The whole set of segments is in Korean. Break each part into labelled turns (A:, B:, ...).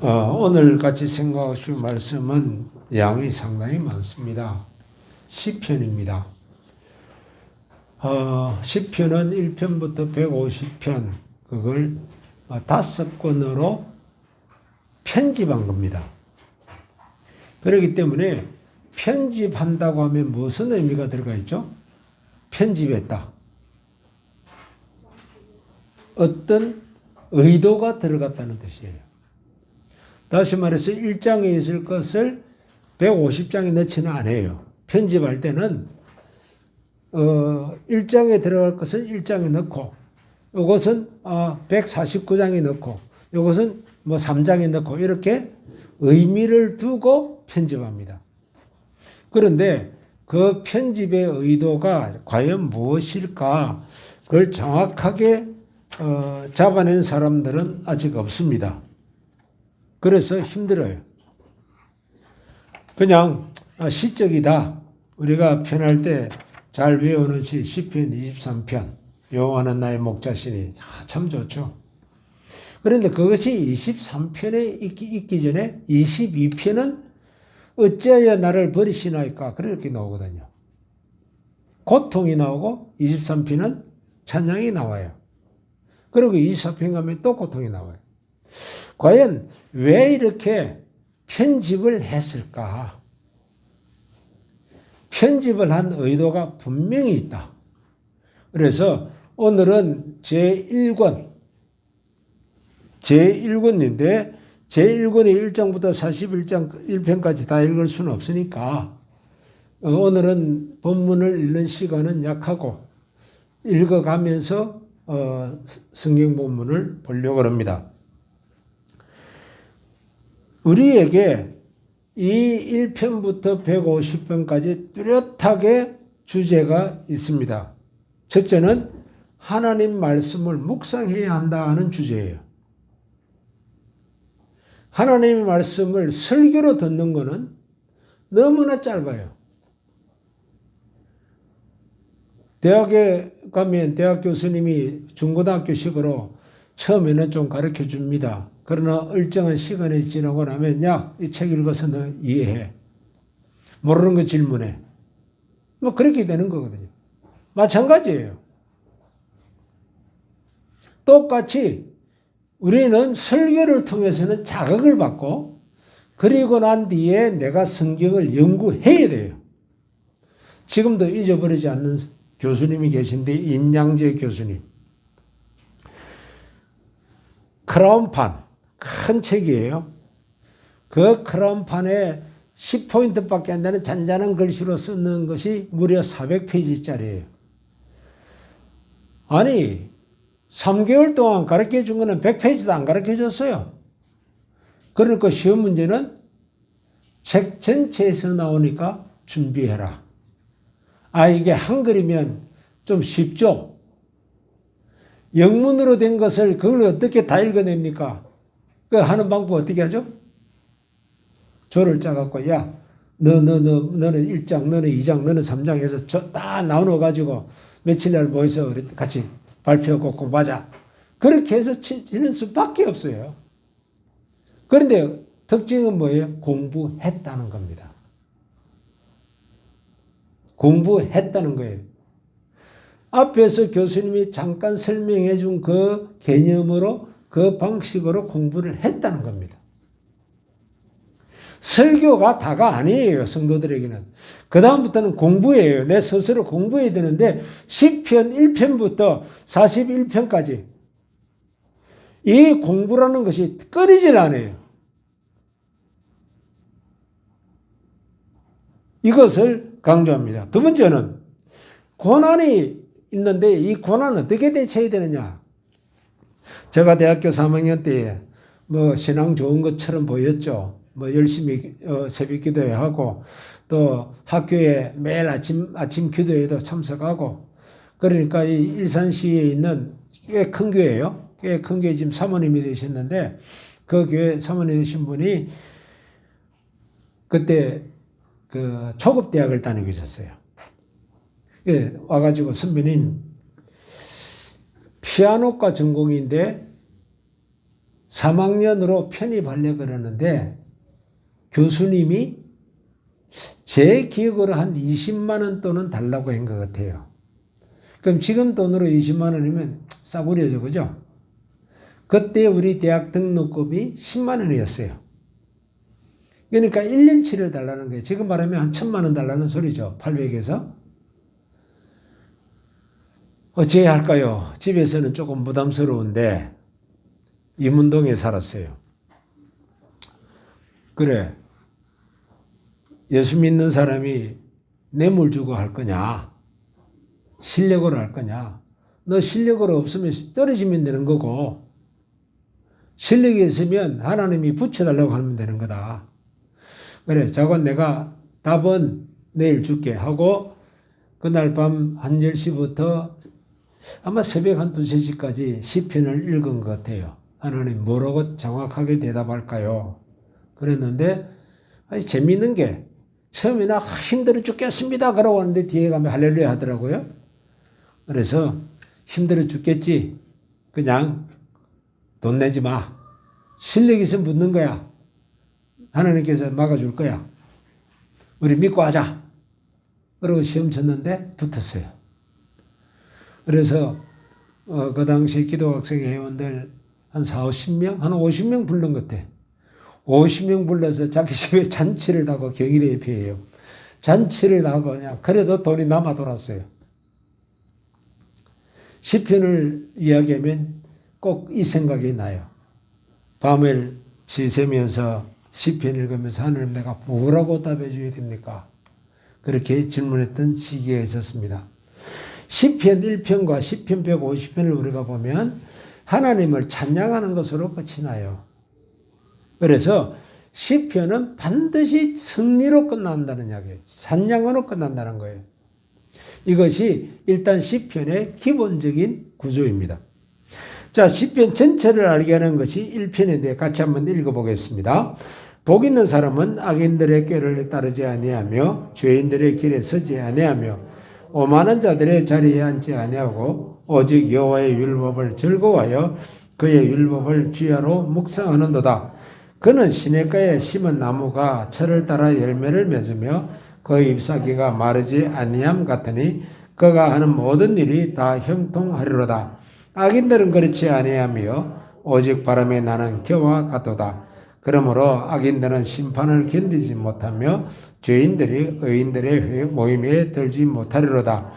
A: 오늘 같이 생각하실 말씀은 양이 상당히 많습니다. 시편입니다. 시편은 1편부터 150편, 그걸 5권으로 편집한 겁니다. 그렇기 때문에 편집한다고 하면 무슨 의미가 들어가 있죠? 편집했다. 어떤 의도가 들어갔다는 뜻이에요. 다시 말해서 1장에 있을 것을 150장에 넣지는 않아요. 편집할 때는 1장에 들어갈 것은 1장에 넣고, 이것은 149장에 넣고, 이것은 뭐 3장에 넣고, 이렇게 의미를 두고 편집합니다. 그런데 그 편집의 의도가 과연 무엇일까? 그걸 정확하게 잡아낸 사람들은 아직 없습니다. 그래서 힘들어요. 그냥 시적이다. 우리가 편할 때 잘 외우는 시편 23편. 여호와는 나의 목자시니 참 좋죠. 그런데 그것이 23편에 있기 전에 22편은 어찌하여 나를 버리시나이까 그렇게 나오거든요. 고통이 나오고 23편은 찬양이 나와요. 그리고 24편 가면 또 고통이 나와요. 과연 왜 이렇게 편집을 했을까? 편집을 한 의도가 분명히 있다. 그래서 오늘은 제1권인데 제1권이 1장부터 41장 1편까지 다 읽을 수는 없으니까 오늘은 본문을 읽는 시간은 약하고 읽어가면서 성경 본문을 보려고 합니다. 우리에게 이 1편부터 150편까지 뚜렷하게 주제가 있습니다. 첫째는 하나님 말씀을 묵상해야 한다는 주제예요. 하나님의 말씀을 설교로 듣는 것은 너무나 짧아요. 대학에 가면 대학 교수님이 중고등학교식으로 처음에는 좀 가르쳐 줍니다. 그러나 일정한 시간이 지나고 나면 야, 이 책 읽어서 너 이해해. 모르는 거 질문해. 뭐 그렇게 되는 거거든요. 마찬가지예요. 똑같이 우리는 설교를 통해서는 자극을 받고 그리고 난 뒤에 내가 성경을 연구해야 돼요. 지금도 잊어버리지 않는 교수님이 계신데 임양재 교수님. 크라운판. 큰 책이에요. 그 크라운판에 10포인트밖에 안 되는 잔잔한 글씨로 쓰는 것이 무려 400페이지짜리예요. 아니 3개월 동안 가르쳐 준 거는 100페이지도 안 가르쳐 줬어요. 그러니까 시험 문제는 책 전체에서 나오니까 준비해라. 이게 한글이면 좀 쉽죠. 영문으로 된 것을 그걸 어떻게 다 읽어냅니까? 그 하는 방법 어떻게 하죠? 조를 짜갖고, 야, 너는 1장, 너는 2장, 너는 3장 해서 다 나눠가지고 며칠 날 모여서 같이 발표하고 공부하자. 그렇게 해서 치는 수밖에 없어요. 그런데 특징은 뭐예요? 공부했다는 겁니다. 공부했다는 거예요. 앞에서 교수님이 잠깐 설명해 준 그 개념으로 그 방식으로 공부를 했다는 겁니다. 설교가 다가 아니에요. 성도들에게는. 그 다음부터는 공부예요. 내 스스로 공부해야 되는데 시편 1편부터 41편까지 이 공부라는 것이 끊이질 않아요. 이것을 강조합니다. 두 번째는 고난이 있는데 이 고난은 어떻게 대처해야 되느냐. 제가 대학교 3학년 때 뭐 신앙 좋은 것처럼 보였죠. 뭐 열심히 새벽 기도회 하고 또 학교에 매일 아침 기도회도 참석하고 그러니까 이 일산시에 있는 꽤 큰 교회예요. 꽤 큰 교회 지금 사모님이 되셨는데 그 교회 사모님 되신 분이 그때 그 초급 대학을 다니고 계셨어요. 예, 와가지고 선배님 피아노과 전공인데 3학년으로 편입하려고 그러는데 교수님이 제 기억으로 한 20만 원 또는 달라고 한 것 같아요. 그럼 지금 돈으로 20만 원이면 싸구려죠, 그죠? 그때 우리 대학 등록금이 10만 원이었어요. 그러니까 1년치를 달라는 거예요. 지금 말하면 한 1,000만 원 달라는 소리죠. 800에서. 어찌해야 할까요? 집에서는 조금 부담스러운데 이문동에 살았어요. 그래, 예수 믿는 사람이 뇌물 주고 할 거냐? 실력으로 할 거냐? 너 실력으로 없으면 떨어지면 되는 거고, 실력이 있으면 하나님이 붙여달라고 하면 되는 거다. 그래, 저건 내가 답은 내일 줄게 하고 그날 밤 한 10시부터 아마 새벽 한 2, 3시까지 시편을 읽은 것 같아요. 하나님 뭐라고 정확하게 대답할까요? 그랬는데 재미있는 게 처음에는 힘들어 죽겠습니다 그러고 하는데 뒤에 가면 할렐루야 하더라고요. 그래서 힘들어 죽겠지. 그냥 돈 내지 마. 실력 있으면 붙는 거야. 하나님께서 막아줄 거야. 우리 믿고 하자. 그러고 시험 쳤는데 붙었어요. 그래서 그 당시 기도학생 회원들 한 40, 50명? 한 50명 부른 것 같아. 50명 불러서 자기 집에 잔치를 하고 경일의 예배예요. 잔치를 하고 그냥 그래도 돈이 남아 돌았어요. 시편을 이야기하면 꼭 이 생각이 나요. 밤을 지새면서 시편 읽으면서 하나님 내가 뭐라고 답해 줘야 됩니까? 그렇게 질문했던 시기가 있었습니다. 시편 1편과 시편 150편을 우리가 보면 하나님을 찬양하는 것으로 끝이 나요. 그래서 시편은 반드시 승리로 끝난다는 이야기예요. 찬양으로 끝난다는 거예요. 이것이 일단 시편의 기본적인 구조입니다. 자, 시편 전체를 알게 하는 것이 1편인데 같이 한번 읽어보겠습니다. 복 있는 사람은 악인들의 꾀를 따르지 아니하며 죄인들의 길에 서지 아니하며 오만한 자들의 자리에 앉지 아니하고 오직 여호와의 율법을 즐거워하여 그의 율법을 주야로 묵상하는도다. 그는 시냇가에 심은 나무가 철을 따라 열매를 맺으며 그 잎사귀가 마르지 아니함 같으니 그가 하는 모든 일이 다 형통하리로다. 악인들은 그렇지 아니하며 오직 바람에 나는 겨와 같도다. 그러므로 악인들은 심판을 견디지 못하며 죄인들이 의인들의 모임에 들지 못하리로다.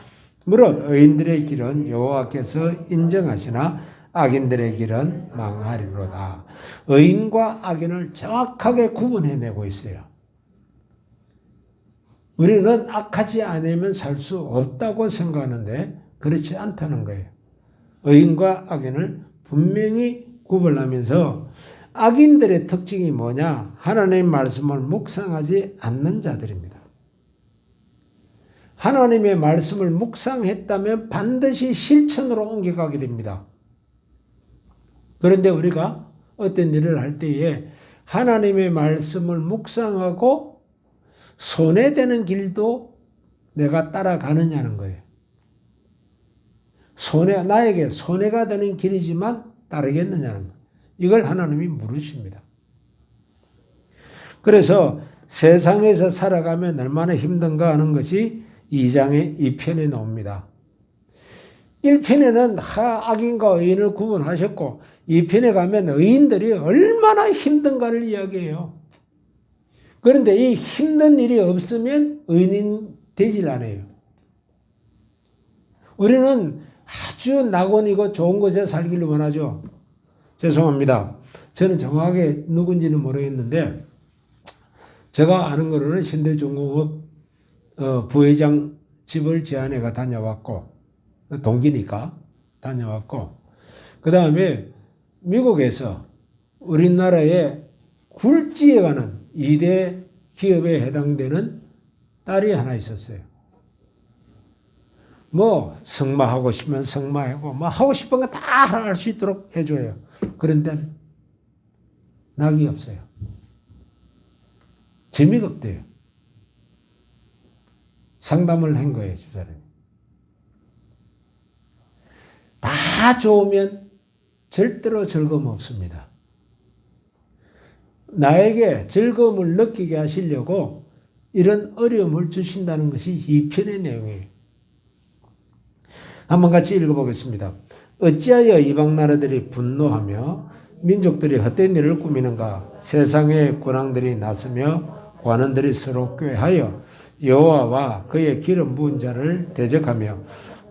A: 무릇 의인들의 길은 여호와께서 인정하시나 악인들의 길은 망하리로다. 의인과 악인을 정확하게 구분해내고 있어요. 우리는 악하지 않으면 살 수 없다고 생각하는데 그렇지 않다는 거예요. 의인과 악인을 분명히 구분하면서 악인들의 특징이 뭐냐? 하나님의 말씀을 묵상하지 않는 자들입니다. 하나님의 말씀을 묵상했다면 반드시 실천으로 옮겨가게 됩니다. 그런데 우리가 어떤 일을 할 때에 하나님의 말씀을 묵상하고 손해되는 길도 내가 따라가느냐는 거예요. 나에게 손해가 되는 길이지만 따르겠느냐는 거예요. 이걸 하나님이 물으십니다. 그래서 세상에서 살아가면 얼마나 힘든가 하는 것이 2편에 나옵니다. 1편에는 악인과 의인을 구분하셨고 2편에 가면 의인들이 얼마나 힘든가를 이야기해요. 그런데 이 힘든 일이 없으면 의인이 되질 않아요. 우리는 아주 낙원이고 좋은 곳에 살기를 원하죠. 죄송합니다. 저는 정확하게 누군지는 모르겠는데 제가 아는 거로는 현대중공업 부회장 집을 제 아내가 다녀왔고 동기니까 다녀왔고 그 다음에 미국에서 우리나라의 굴지에 가는 2대 기업에 해당되는 딸이 하나 있었어요. 뭐 승마하고 싶으면 승마하고 뭐 하고 싶은 거 다 할 수 있도록 해줘요. 그런데 낙이 없어요. 재미가 없대요. 상담을 한 거예요, 주사람이. 다 좋으면 절대로 즐거움 없습니다. 나에게 즐거움을 느끼게 하시려고 이런 어려움을 주신다는 것이 이 편의 내용이에요. 한번 같이 읽어보겠습니다. 어찌하여 이방 나라들이 분노하며 민족들이 헛된 일을 꾸미는가? 세상의 군왕들이 나서며 관원들이 서로 꾀하여 여호와와 그의 기름 부은 자를 대적하며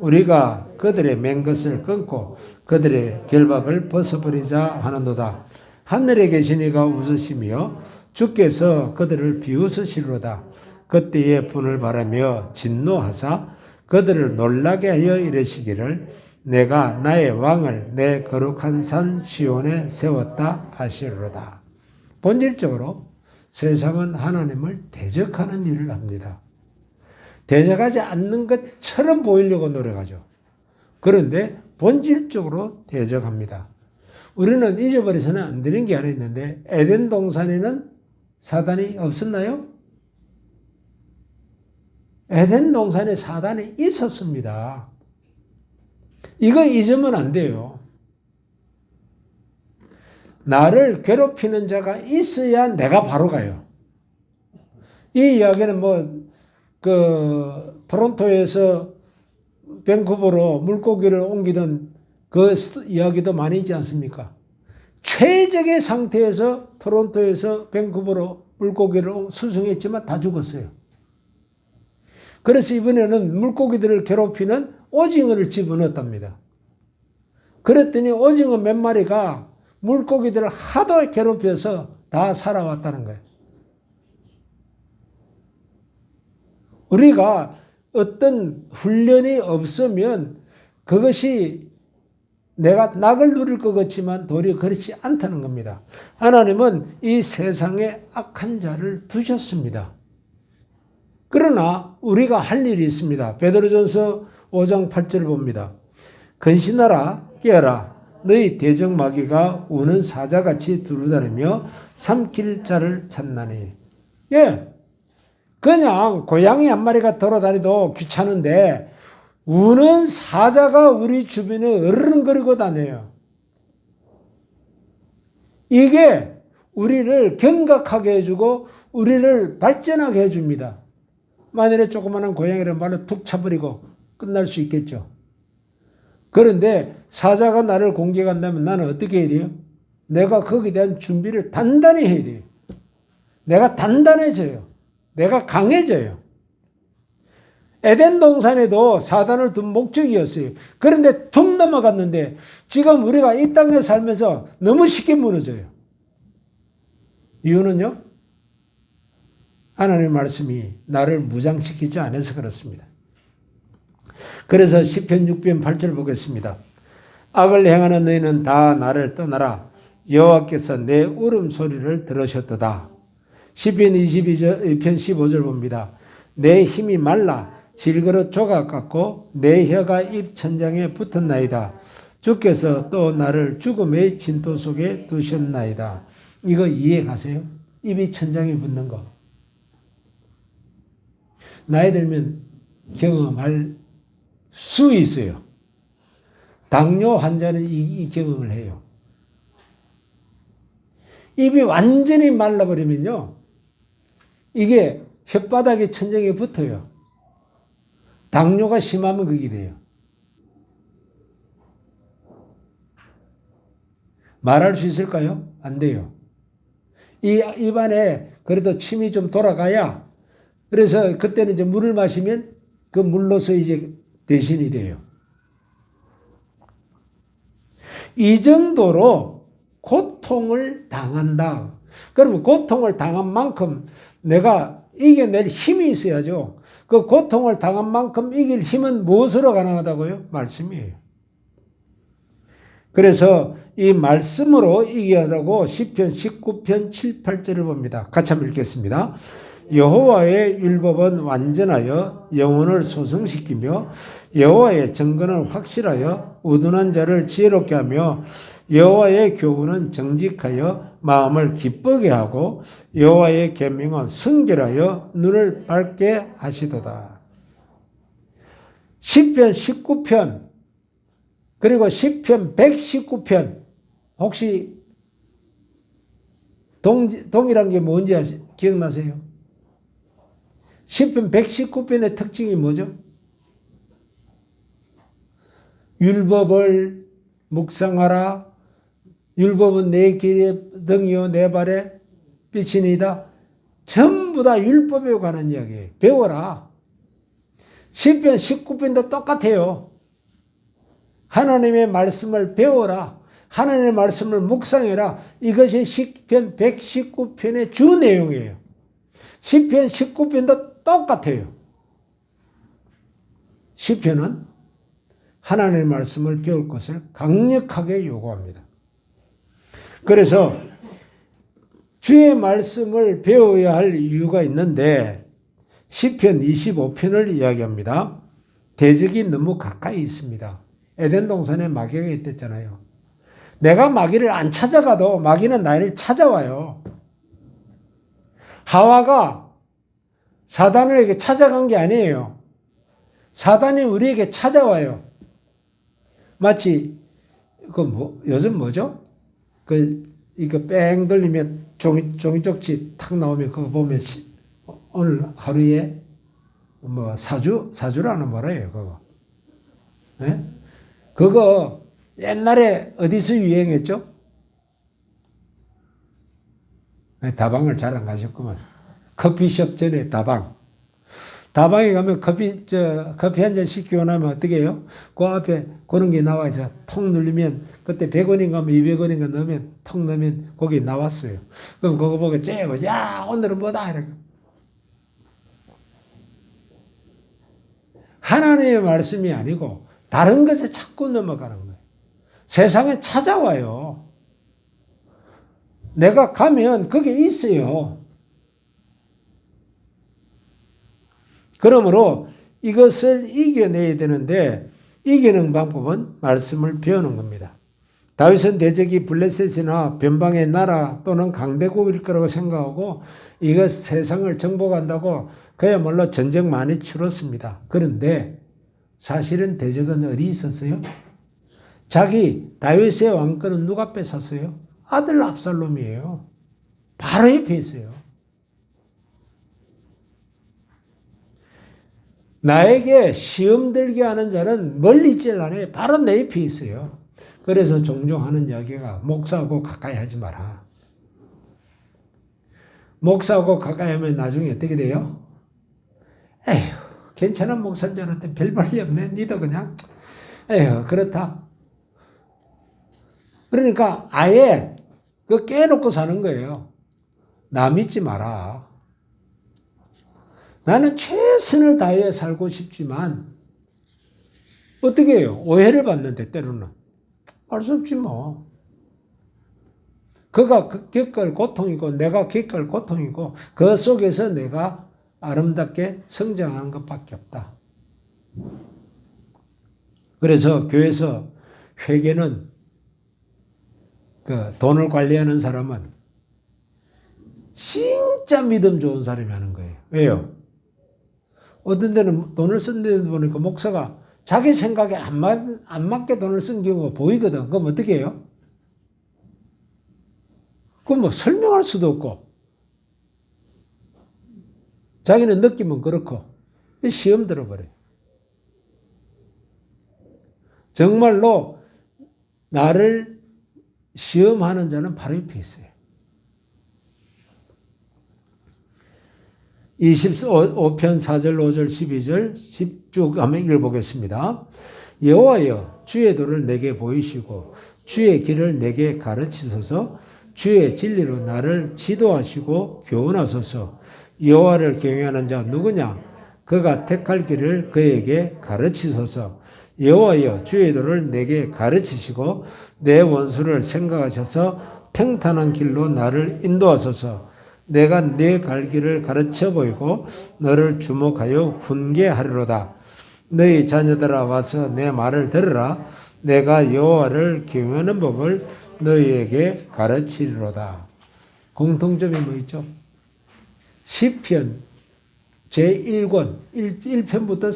A: 우리가 그들의 맨 것을 끊고 그들의 결박을 벗어버리자 하는도다. 하늘에 계신 이가 웃으시며 주께서 그들을 비웃으시로다. 그때에 분을 바라며 진노하사 그들을 놀라게 하여 이르시기를 내가 나의 왕을 내 거룩한 산 시온에 세웠다 하시로다. 본질적으로 세상은 하나님을 대적하는 일을 합니다. 대적하지 않는 것처럼 보이려고 노력하죠. 그런데 본질적으로 대적합니다. 우리는 잊어버려서는 안 되는 게 하나 있는데 에덴 동산에는 사단이 없었나요? 에덴 동산에 사단이 있었습니다. 이거 잊으면 안 돼요. 나를 괴롭히는 자가 있어야 내가 바로 가요. 이 이야기는 토론토에서 밴쿠버로 물고기를 옮기던 그 이야기도 많이 있지 않습니까? 최적의 상태에서 토론토에서 밴쿠버로 물고기를 수송했지만 다 죽었어요. 그래서 이번에는 물고기들을 괴롭히는 오징어를 집어넣었답니다. 그랬더니 오징어 몇 마리가 물고기들을 하도 괴롭혀서 다 살아왔다는 거예요. 우리가 어떤 훈련이 없으면 그것이 내가 낙을 누릴 것 같지만 도리어 그렇지 않다는 겁니다. 하나님은 이 세상에 악한 자를 두셨습니다. 그러나 우리가 할 일이 있습니다. 베드로전서 5장 8절을 봅니다. 근신하라 깨어라 너희 대적 마귀가 우는 사자같이 두루다니며 삼킬 자를 찾나니. 그냥 고양이 한 마리가 돌아다니도 귀찮은데 우는 사자가 우리 주변에 으르렁거리고 다녀요. 이게 우리를 경각하게 해주고 우리를 발전하게 해줍니다. 만일에 조그마한 고양이를 말로 툭 차버리고 끝날 수 있겠죠. 그런데 사자가 나를 공격한다면 나는 어떻게 해야 돼요? 내가 거기에 대한 준비를 단단히 해야 돼요. 내가 단단해져요. 내가 강해져요. 에덴 동산에도 사단을 둔 목적이었어요. 그런데 툭 넘어갔는데 지금 우리가 이 땅에 살면서 너무 쉽게 무너져요. 이유는요? 하나님의 말씀이 나를 무장시키지 않아서 그렇습니다. 그래서 시편 6편 8절 보겠습니다. 악을 행하는 너희는 다 나를 떠나라. 여호와께서 내 울음소리를 들으셨도다. 시편 22편 15절 봅니다. 내 힘이 말라 질그릇 조각 같고 내 혀가 입 천장에 붙었나이다. 주께서 또 나를 죽음의 진토 속에 두셨나이다. 이거 이해 가세요? 입이 천장에 붙는 거. 나이 들면 경험할 수 있어요. 당뇨 환자는 이 경험을 해요. 입이 완전히 말라버리면요. 이게 혓바닥에 천장에 붙어요. 당뇨가 심하면 그게 돼요. 말할 수 있을까요? 안 돼요. 이 입안에 그래도 침이 좀 돌아가야 그래서 그때는 이제 물을 마시면 그 물로서 이제 대신이 돼요. 이 정도로 고통을 당한다. 그러면 고통을 당한 만큼 내가 이겨낼 힘이 있어야죠. 그 고통을 당한 만큼 이길 힘은 무엇으로 가능하다고요? 말씀이에요. 그래서 이 말씀으로 이겨라고 시편 19편 7, 8절을 봅니다. 같이 한번 읽겠습니다. 여호와의 율법은 완전하여 영혼을 소성시키며 여호와의 정건은 확실하여 우둔한 자를 지혜롭게 하며 여호와의 교훈은 정직하여 마음을 기쁘게 하고 여호와의 계명은 순결하여 눈을 밝게 하시도다. 시편 19편 그리고 시편 119편 혹시 동이란 게 뭔지 기억나세요? 시편 119편의 특징이 뭐죠? 율법을 묵상하라. 율법은 내 길의 등이요 내 발의 빛이니이다. 전부 다 율법에 관한 이야기예요. 배워라. 시편 19편도 똑같아요. 하나님의 말씀을 배워라. 하나님의 말씀을 묵상해라. 이것이 시편 119편의 주 내용이에요. 시편 19편도 똑같아요. 시편은 하나님의 말씀을 배울 것을 강력하게 요구합니다. 그래서 주의 말씀을 배워야 할 이유가 있는데 시편 25편을 이야기합니다. 대적이 너무 가까이 있습니다. 에덴 동산에 마귀가 있댔잖아요. 내가 마귀를 안 찾아가도 마귀는 나를 찾아와요. 하와가 사단에게 찾아간 게 아니에요. 사단이 우리에게 찾아와요. 마치 요즘 뭐죠? 이거 뺑 돌리면 종이쪽지 탁 나오면 그거 보면 오늘 하루에 사주라는 뭐라요 그거. 네? 그거 옛날에 어디서 유행했죠? 다방을 잘 안 가셨구만. 커피숍 전에 다방. 다방에 가면 커피 한 잔 시키고 나면 어떻게 해요? 그 앞에 그런 게 나와서 통 누르면 그때 100원인가 200원인가 넣으면 통 넣으면 거기 나왔어요. 그럼 그거 보고 째고 야 오늘은 뭐다 이렇게. 하나님의 말씀이 아니고 다른 것에 자꾸 넘어가는 거예요. 세상에 찾아와요. 내가 가면 그게 있어요. 그러므로 이것을 이겨내야 되는데 이기는 방법은 말씀을 배우는 겁니다. 다윗은 대적이 블레셋이나 변방의 나라 또는 강대국일 거라고 생각하고 이것 세상을 정복한다고 그야말로 전쟁 많이 치렀습니다. 그런데 사실은 대적은 어디 있었어요? 자기 다윗의 왕권은 누가 뺏었어요? 아들 압살롬이에요. 바로 옆에 있어요. 나에게 시험 들게 하는 자는 멀리 있질 않아요. 바로 내 옆에 있어요. 그래서 종종 하는 이야기가 목사하고 가까이 하지 마라. 목사하고 가까이 하면 나중에 어떻게 돼요? 에휴, 괜찮은 목사인 줄 알았더니 별 볼일 없네. 니도 그냥 에휴 그렇다. 그러니까 아예 그 깨놓고 사는 거예요. 나 믿지 마라. 나는 최선을 다해 살고 싶지만 어떻게 해요? 오해를 받는데 때로는. 알 수 없지 뭐. 그가 겪을 고통이고 내가 겪을 고통이고 그 속에서 내가 아름답게 성장하는 것밖에 없다. 그래서 교회에서 회계는 돈을 관리하는 사람은 진짜 믿음 좋은 사람이 하는 거예요. 왜요? 어떤 데는 돈을 쓴 데 보니까 목사가 자기 생각에 안 맞게 돈을 쓴 경우가 보이거든. 그럼 어떻게 해요? 그럼 뭐 설명할 수도 없고. 자기는 느끼면 그렇고. 시험 들어버려요. 정말로 나를 시험하는 자는 바로 옆에 있어요. 25편 4절 5절 12절 쭉 한번 읽어보겠습니다. 여호와여 주의 도를 내게 보이시고 주의 길을 내게 가르치소서. 주의 진리로 나를 지도하시고 교훈하소서. 여호와를 경외하는 자 누구냐? 그가 택할 길을 그에게 가르치소서. 여호와여 주의 도를 내게 가르치시고 내 원수를 생각하셔서 평탄한 길로 나를 인도하소서. 내가 네 갈 길을 가르쳐 보이고 너를 주목하여 훈계하리로다. 너희 자녀들아 와서 내 말을 들으라. 내가 여호와를 경외하는 법을 너희에게 가르치리로다. 공통점이 뭐 있죠? 시편 제1권 1편부터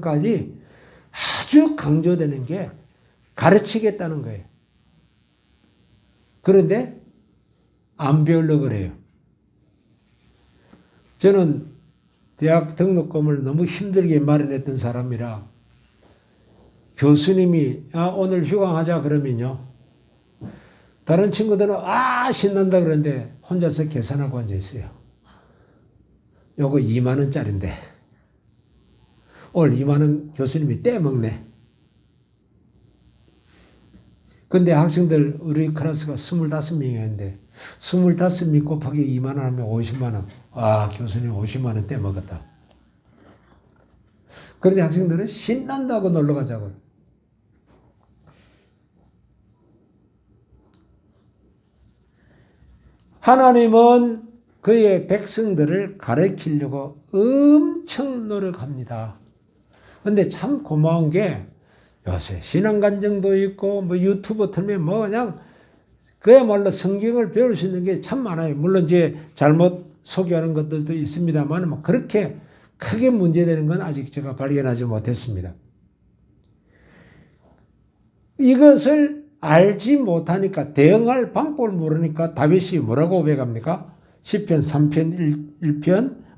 A: 41편까지 아주 강조되는 게 가르치겠다는 거예요. 그런데 안 배우려고 그래요. 저는 대학 등록금을 너무 힘들게 마련했던 사람이라 교수님이 오늘 휴강하자 그러면요. 다른 친구들은 신난다 그러는데 혼자서 계산하고 앉아 있어요. 요거 2만 원짜리인데 오늘 2만 원 교수님이 떼먹네. 근데 학생들 우리 클래스가 25명이었는데 25명 곱하기 2만 원 하면 50만 원. 교수님 50만 원 떼먹었다. 그런데 학생들은 신난다고 놀러 가자고. 하나님은 그의 백성들을 가르치려고 엄청 노력합니다. 근데 참 고마운 게 요새 신앙간증도 있고 뭐 유튜브 틀면 그냥 그야말로 성경을 배울 수 있는 게 참 많아요. 물론 이제 잘못 소개하는 것들도 있습니다만 뭐 그렇게 크게 문제되는 건 아직 제가 발견하지 못했습니다. 이것을 알지 못하니까 대응할 방법을 모르니까 다윗이 뭐라고 고백합니까? 시편 3편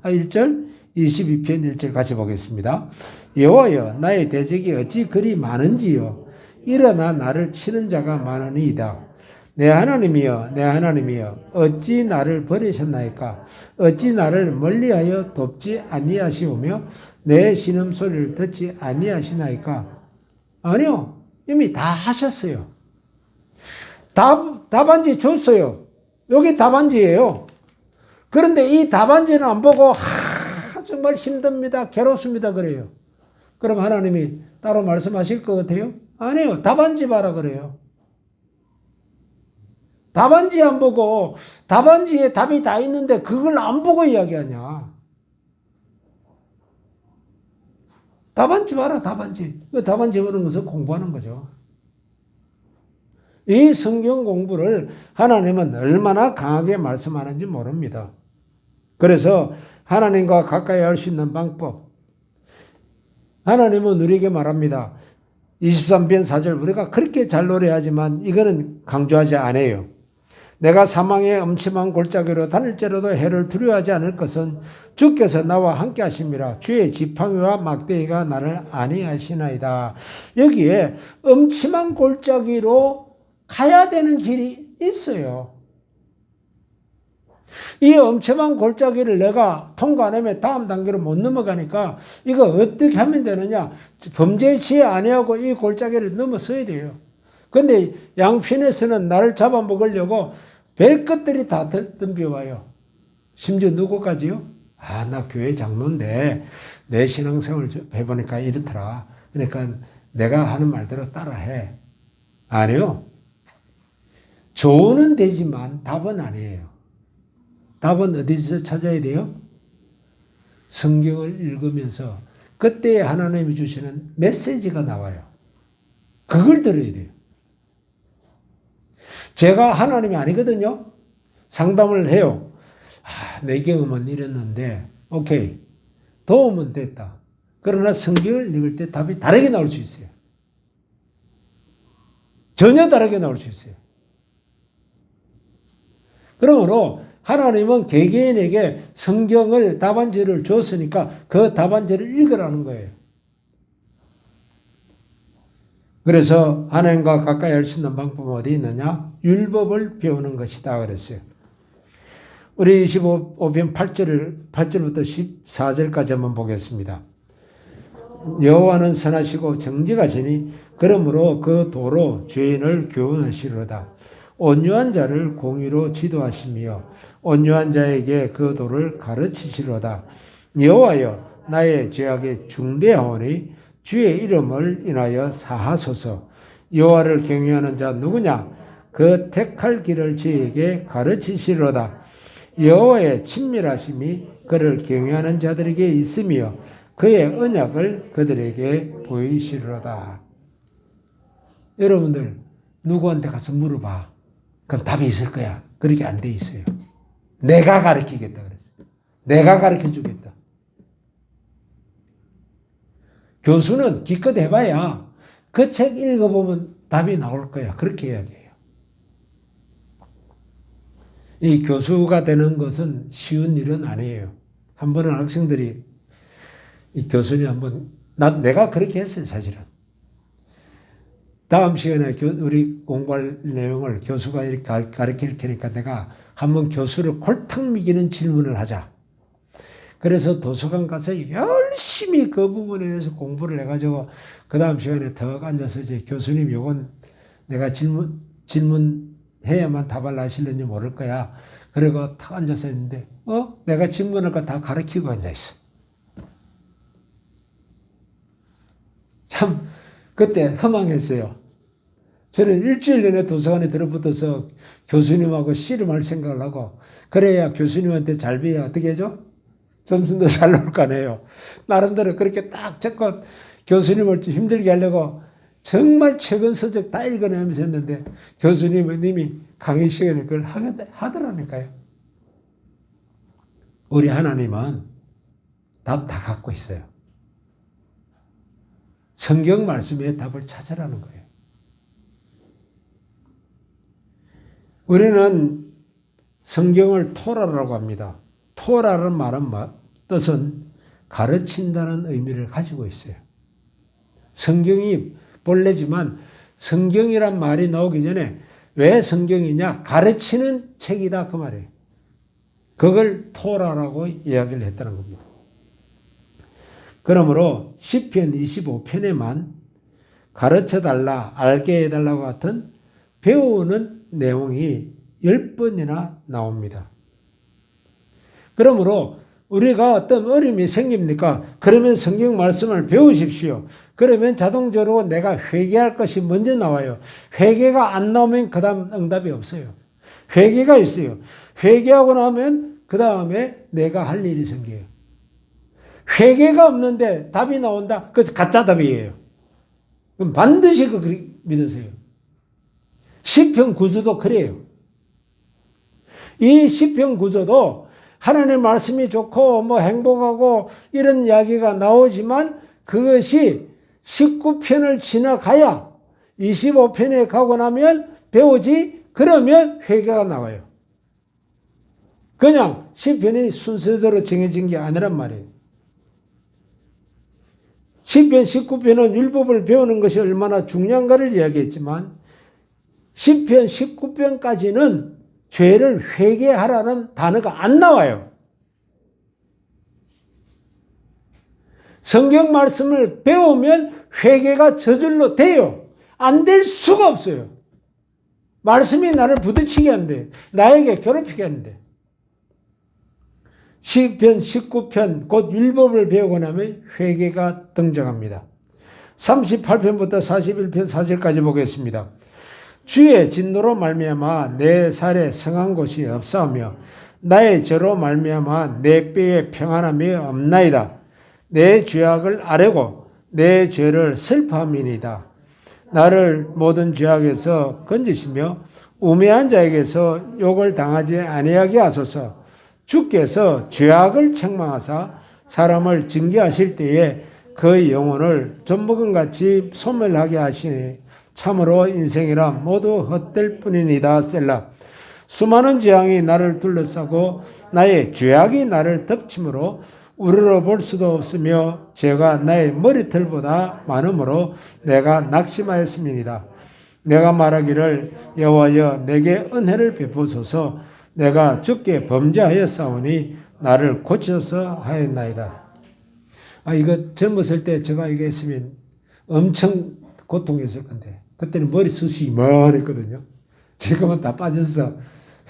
A: 1절 22편 1절 같이 보겠습니다. 여호와여 나의 대적이 어찌 그리 많은지요. 일어나 나를 치는 자가 많으니이다. 내 하나님이여 내 하나님이여 어찌 나를 버리셨나이까. 어찌 나를 멀리하여 돕지 아니하시오며 내 신음소리를 듣지 아니하시나이까. 아니요. 이미 다 하셨어요. 답안지 줬어요. 여기 답안지예요. 그런데 이 답안지는 안 보고 정말 힘듭니다. 괴롭습니다. 그래요. 그럼 하나님이 따로 말씀하실 것 같아요? 아니요. 답안지 봐라 그래요. 답안지 안 보고 답안지에 답이 다 있는데 그걸 안 보고 이야기하냐. 답안지 봐라 답안지. 답안지 보는 것은 공부하는 거죠. 이 성경 공부를 하나님은 얼마나 강하게 말씀하는지 모릅니다. 그래서 하나님과 가까이 할 수 있는 방법. 하나님은 우리에게 말합니다. 23편 4절 우리가 그렇게 잘 노래하지만 이거는 강조하지 않아요. 내가 사망의 음침한 골짜기로 다닐지라도 해를 두려워하지 않을 것은 주께서 나와 함께 하심이라. 주의 지팡이와 막대기가 나를 안위하시나이다. 여기에 음침한 골짜기로 가야 되는 길이 있어요. 이 엄청난 골짜기를 내가 통과 안 하면 다음 단계로 못 넘어가니까 이거 어떻게 하면 되느냐. 범죄의 지혜 아니하고 이 골짜기를 넘어서야 돼요. 근데 양편에서는 나를 잡아먹으려고 별것들이 다 덤벼와요. 심지어 누구까지요? 나 교회 장로인데 내 신앙생활 해보니까 이렇더라. 그러니까 내가 하는 말대로 따라해. 아니요. 조언은 되지만 답은 아니에요. 답은 어디서 찾아야 돼요? 성경을 읽으면서 그때 하나님이 주시는 메시지가 나와요. 그걸 들어야 돼요. 제가 하나님이 아니거든요. 상담을 해요. 내 경험은 이랬는데 오케이. 도움은 됐다. 그러나 성경을 읽을 때 답이 다르게 나올 수 있어요. 전혀 다르게 나올 수 있어요. 그러므로 하나님은 개개인에게 성경을 답안지를 줬으니까 그 답안지를 읽으라는 거예요. 그래서 하나님과 가까이 할 수 있는 방법은 어디 있느냐? 율법을 배우는 것이다 그랬어요. 우리 25편 8절부터 14절까지 한번 보겠습니다. 여호와는 선하시고 정직하시니 그러므로 그 도로 죄인을 교훈하시리로다. 온유한 자를 공의로 지도하시며 온유한 자에게 그 도를 가르치시리로다. 여호와여 나의 죄악에 중대하오니 주의 이름을 인하여 사하소서. 여호와를 경외하는 자 누구냐? 그 택할 길을 저에게 가르치시리로다. 여호와의 친밀하심이 그를 경외하는 자들에게 있으며 그의 언약을 그들에게 보이시리로다. 여러분들 누구한테 가서 물어봐. 그럼 답이 있을 거야. 그렇게 안 돼 있어요. 내가 가르치겠다 그랬어요. 내가 가르쳐 주겠다. 교수는 기껏 해봐야 그 책 읽어보면 답이 나올 거야. 그렇게 이야기해요. 이 교수가 되는 것은 쉬운 일은 아니에요. 한 번은 학생들이 이 교수님 한번, 내가 그렇게 했어요, 사실은. 다음 시간에 우리 공부할 내용을 교수가 이렇게 가르칠 테니까 내가 한번 교수를 골탕 먹이는 질문을 하자. 그래서 도서관 가서 열심히 그 부분에 대해서 공부를 해가지고 그 다음 시간에 더 앉아서 이제 교수님 요건 내가 질문해야만 답을 하실는지 모를 거야. 그리고 탁 앉아서 있는데 내가 질문할 거 다 가르치고 앉아있어. 참 그때 허망했어요. 저는 일주일 내내 도서관에 들어붙어서 교수님하고 씨름할 생각을 하고 그래야 교수님한테 잘 배야 어떻게 하죠? 점수도 잘 나올 거 아니에요. 나름대로 그렇게 딱 적고 교수님을 좀 힘들게 하려고 정말 최근 서적 다 읽어내면서 했는데 교수님이 강의 시간에 그걸 하더라니까요. 우리 하나님은 답 다 갖고 있어요. 성경 말씀에 답을 찾으라는 거예요. 우리는 성경을 토라라고 합니다. 토라는 말은 뜻은 가르친다는 의미를 가지고 있어요. 성경이 본래지만 성경이란 말이 나오기 전에 왜 성경이냐? 가르치는 책이다 그 말이에요. 그걸 토라라고 이야기를 했다는 겁니다. 그러므로 시편 25편에만 가르쳐달라, 알게 해달라고 같은 배우는 내용이 10번이나 나옵니다. 그러므로 우리가 어떤 어려움이 생깁니까? 그러면 성경 말씀을 배우십시오. 그러면 자동적으로 내가 회개할 것이 먼저 나와요. 회개가 안 나오면 그 다음 응답이 없어요. 회개가 있어요. 회개하고 나면 그 다음에 내가 할 일이 생겨요. 회개가 없는데 답이 나온다? 그것은 가짜 답이에요. 그럼 반드시 그 믿으세요. 시편 구조도 그래요. 이 시편 구조도 하나님의 말씀이 좋고 뭐 행복하고 이런 이야기가 나오지만 그것이 19편을 지나가야 25편에 가고 나면 배우지 그러면 회개가 나와요. 그냥 시편이 순서대로 정해진 게 아니란 말이에요. 시편 19편은 율법을 배우는 것이 얼마나 중요한가를 이야기했지만 시편 19편까지는 죄를 회개하라는 단어가 안 나와요. 성경 말씀을 배우면 회개가 저절로 돼요. 안 될 수가 없어요. 말씀이 나를 부딪히게 한대. 나에게 괴롭히게 한대. 시편 19편 곧 율법을 배우고 나면 회개가 등장합니다. 38편부터 41편 4절까지 보겠습니다. 주의 진노로 말미암아 내 살에 성한 곳이 없사오며 나의 죄로 말미암아 내 뼈에 평안함이 없나이다. 내 죄악을 아뢰고 내 죄를 슬퍼함이니이다. 나를 모든 죄악에서 건지시며 우매한 자에게서 욕을 당하지 아니하게 하소서. 주께서 죄악을 책망하사 사람을 징계하실 때에 그의 영혼을 젖먹음같이 소멸하게 하시니 참으로 인생이라 모두 헛될 뿐이니다. 셀라. 수많은 재앙이 나를 둘러싸고 나의 죄악이 나를 덮침으로 우러러 볼 수도 없으며 죄가 나의 머리털보다 많으므로 내가 낙심하였음이니이다. 내가 말하기를 여호와여 내게 은혜를 베푸소서. 내가 주께 범죄하였사오니 나를 고쳐서 하였나이다. 이거 젊었을 때 제가 이거 했으면 엄청 고통했을 건데 그때는 머리숱이 이만했거든요. 지금은 다 빠져서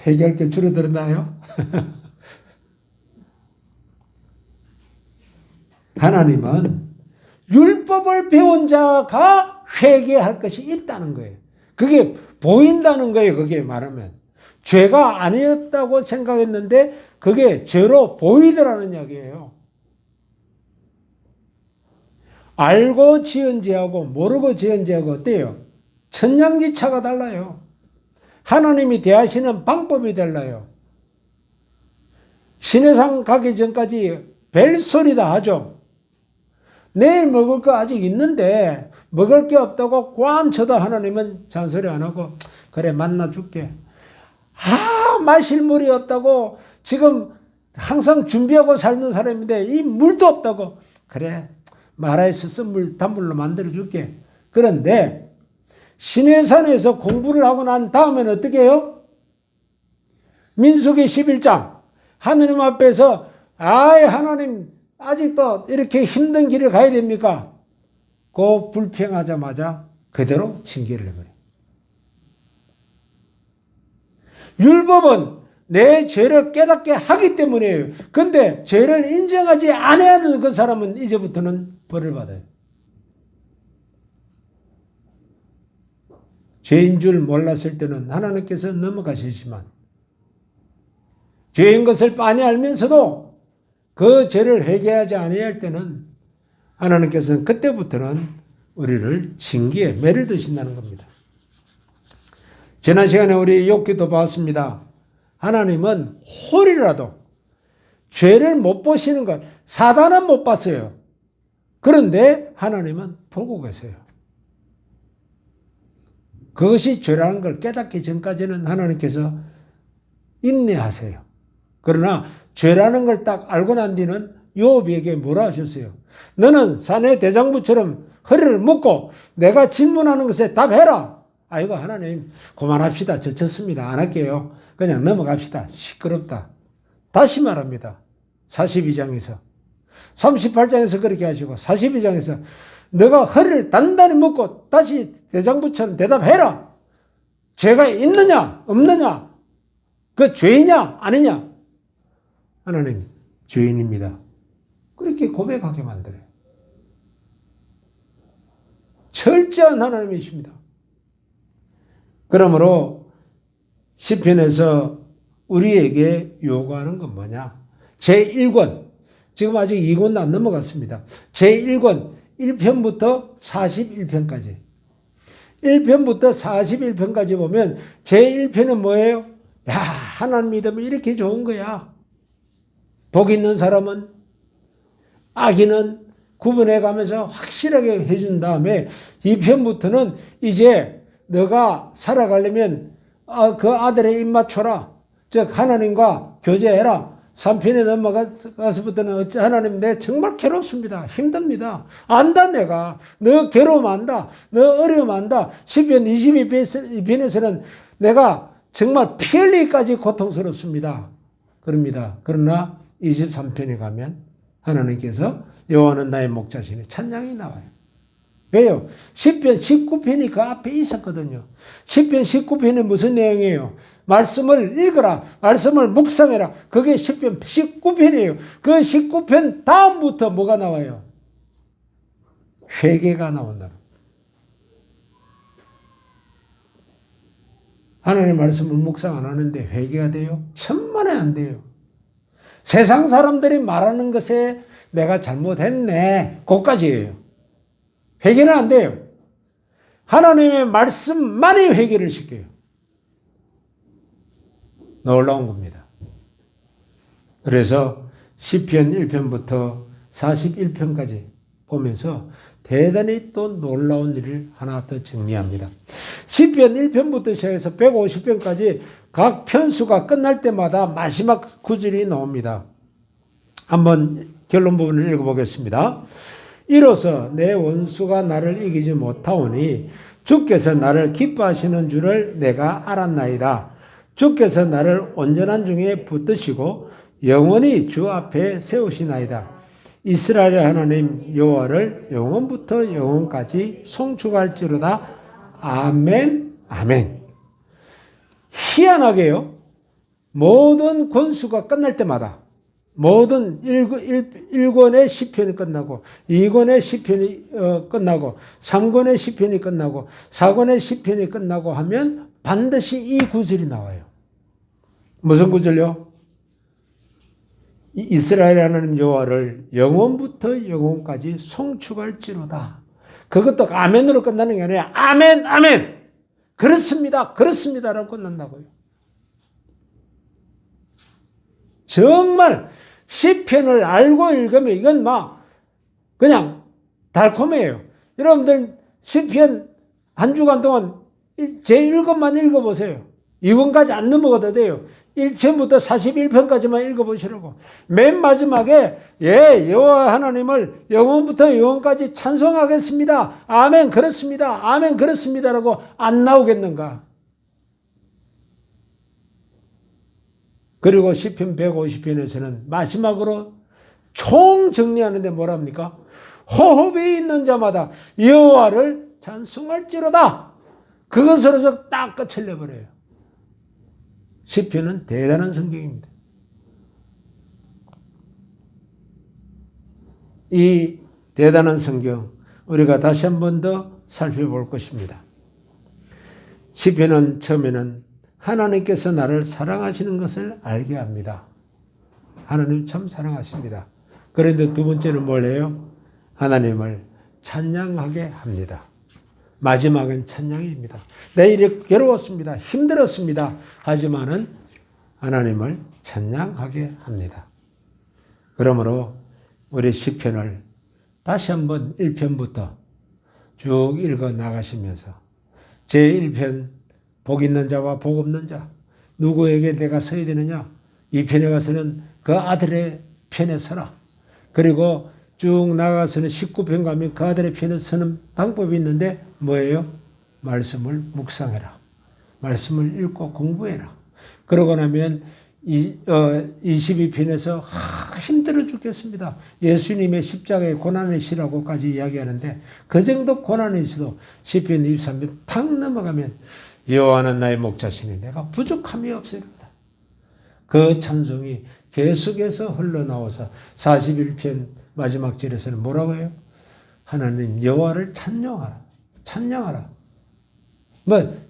A: 회개할 게 줄어들었나요? 하나님은 율법을 배운 자가 회개할 것이 있다는 거예요. 그게 보인다는 거예요. 그게 말하면. 죄가 아니었다고 생각했는데 그게 죄로 보이더라는 이야기예요. 알고 지은 죄하고 모르고 지은 죄하고 어때요? 천냥지차가 달라요. 하나님이 대하시는 방법이 달라요. 시내산 가기 전까지 벨소리 다 하죠. 내일 먹을 거 아직 있는데 먹을 게 없다고 꽝 쳐도 하나님은 잔소리 안 하고 그래 만나 줄게. 마실 물이 없다고 지금 항상 준비하고 살는 사람인데 이 물도 없다고. 그래, 마라에 있어서 단물로 만들어줄게. 그런데 시내산에서 공부를 하고 난 다음에는 어떻게 해요? 민수기 11장 하느님 앞에서 하나님 아직도 이렇게 힘든 길을 가야 됩니까? 그 불평하자마자 그대로 징계를 해버려요. 율법은 내 죄를 깨닫게 하기 때문이에요. 근데 죄를 인정하지 않아야하는 그 사람은 이제부터는 벌을 받아요. 죄인 줄 몰랐을 때는 하나님께서 넘어가시지만 죄인 것을 빤히 알면서도 그 죄를 회개하지 아니할 때는 하나님께서는 그때부터는 우리를 징계에 매를 드신다는 겁니다. 지난 시간에 우리 욥기도 봤습니다. 하나님은 홀이라도 죄를 못 보시는 것, 사단은 못 봤어요. 그런데 하나님은 보고 계세요. 그것이 죄라는 걸 깨닫기 전까지는 하나님께서 인내하세요. 그러나 죄라는 걸 딱 알고 난 뒤는 욥에게 뭐라 하셨어요? 너는 사내 대장부처럼 허리를 묶고 내가 질문하는 것에 답해라. 아이고 하나님 그만합시다. 지쳤습니다. 안 할게요. 그냥 넘어갑시다. 시끄럽다. 다시 말합니다. 42장에서 38장에서 그렇게 하시고 42장에서 너가 허리를 단단히 묶고 다시 대장부처럼 대답해라. 죄가 있느냐 없느냐? 그 죄이냐 아니냐? 하나님 죄인입니다. 그렇게 고백하게 만들어요. 철저한 하나님이십니다. 그러므로 시편에서 우리에게 요구하는 건 뭐냐? 제1권, 지금 아직 2권도 안 넘어갔습니다. 제1권 1편부터 41편까지. 1편부터 41편까지 보면 제1편은 뭐예요? 야, 하나님 믿으면 이렇게 좋은 거야. 복 있는 사람은 악인은 구분해 가면서 확실하게 해준 다음에 2편부터는 이제 너가 살아가려면 그 아들의 입 맞춰라. 즉 하나님과 교제해라. 3편에 넘어가서부터는 하나님 내 정말 괴롭습니다. 힘듭니다. 안다 내가. 너 괴로움 안다. 너 어려움 안다. 시편 22편에서는 내가 정말 피 흘리기까지 고통스럽습니다. 그럽니다. 그러나 23편에 가면 하나님께서 여호와는 나의 목자시니 찬양이 나와요. 왜요? 시편 19편이 그 앞에 있었거든요. 시편 19편이 무슨 내용이에요? 말씀을 읽어라. 말씀을 묵상해라. 그게 시편 19편이에요. 그 19편 다음부터 뭐가 나와요? 회개가 나온다. 하나님의 말씀을 묵상 안 하는데 회개가 돼요? 천만에 안 돼요. 세상 사람들이 말하는 것에 내가 잘못했네. 그것까지예요. 회개는 안 돼요. 하나님의 말씀만이 회개를 시켜요. 놀라운 겁니다. 그래서 시편 1편부터 41편까지 보면서 대단히 또 놀라운 일을 하나 더 정리합니다. 시편 1편부터 시작해서 150편까지 각 편수가 끝날 때마다 마지막 구절이 나옵니다. 한번 결론 부분을 읽어보겠습니다. 이로써 내 원수가 나를 이기지 못하오니 주께서 나를 기뻐하시는 줄을 내가 알았나이다. 주께서 나를 온전한 중에 붙드시고 영원히 주 앞에 세우시나이다. 이스라엘의 하나님 여호와를 영원부터 영원까지 송축할지로다. 아멘, 아멘. 희한하게요. 모든 권수가 끝날 때마다 모든 1권의 시편이 끝나고 2권의 시편이 끝나고 3권의 시편이 끝나고 4권의 시편이 끝나고 하면 반드시 이 구절이 나와요. 무슨 구절요? 이스라엘 하나님 여호와를 영원부터 영원까지 송축할지로다. 그것도 아멘으로 끝나는 게 아니라 아멘, 아멘. 그렇습니다, 그렇습니다라고 끝난다고요. 정말 시편을 알고 읽으면 이건 막 그냥 달콤해요. 여러분들 시편 한 주간 동안 제 1권만 읽어보세요. 이권까지 안 넘어가도 돼요. 1편부터 41편까지만 읽어보시라고. 맨 마지막에 여호와 하나님을 영원부터 영원까지 찬송하겠습니다. 아멘 그렇습니다. 아멘 그렇습니다라고 안 나오겠는가. 그리고 시편 150편에서는 마지막으로 총 정리하는데 뭐랍니까? 호흡이 있는 자마다 여호와를 찬송할지로다. 그것으로서 딱 끝을 내버려요. 시편은 대단한 성경입니다. 이 대단한 성경 우리가 다시 한 번 더 살펴볼 것입니다. 시편은 처음에는 하나님께서 나를 사랑하시는 것을 알게 합니다. 하나님 참 사랑하십니다. 그런데 두 번째는 뭘 해요? 하나님을 찬양하게 합니다. 마지막은 찬양입니다. 내 일이 괴로웠습니다. 힘들었습니다. 하지만은 하나님을 찬양하게 합니다. 그러므로 우리 시편을 다시 한번 1편부터 쭉 읽어 나가시면서 제1편 복 있는 자와 복 없는 자 누구에게 내가 서야 되느냐? 이 편에 가서는 그 아들의 편에 서라. 그리고 쭉 나가서는 19편 가면 그 아들의 편에 서는 방법이 있는데 뭐예요? 말씀을 묵상해라. 말씀을 읽고 공부해라. 그러고 나면 22편에서 힘들어 죽겠습니다. 예수님의 십자가의 고난이시라고까지 이야기하는데 그 정도 고난이시도 시편 23편 탁 넘어가면 여호와는 나의 목자시니 내가 부족함이 없으리로다. 그 찬송이 계속해서 흘러나와서 41편 마지막 절에서는 뭐라고 해요? 하나님 여호와를 찬양하라. 찬양하라.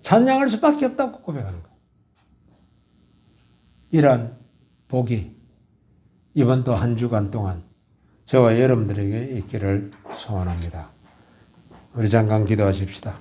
A: 찬양할 수밖에 없다고 고백하는 거예요. 이러한 복이 이번 또 한 주간 동안 저와 여러분들에게 있기를 소원합니다. 우리 잠깐 기도하십시다.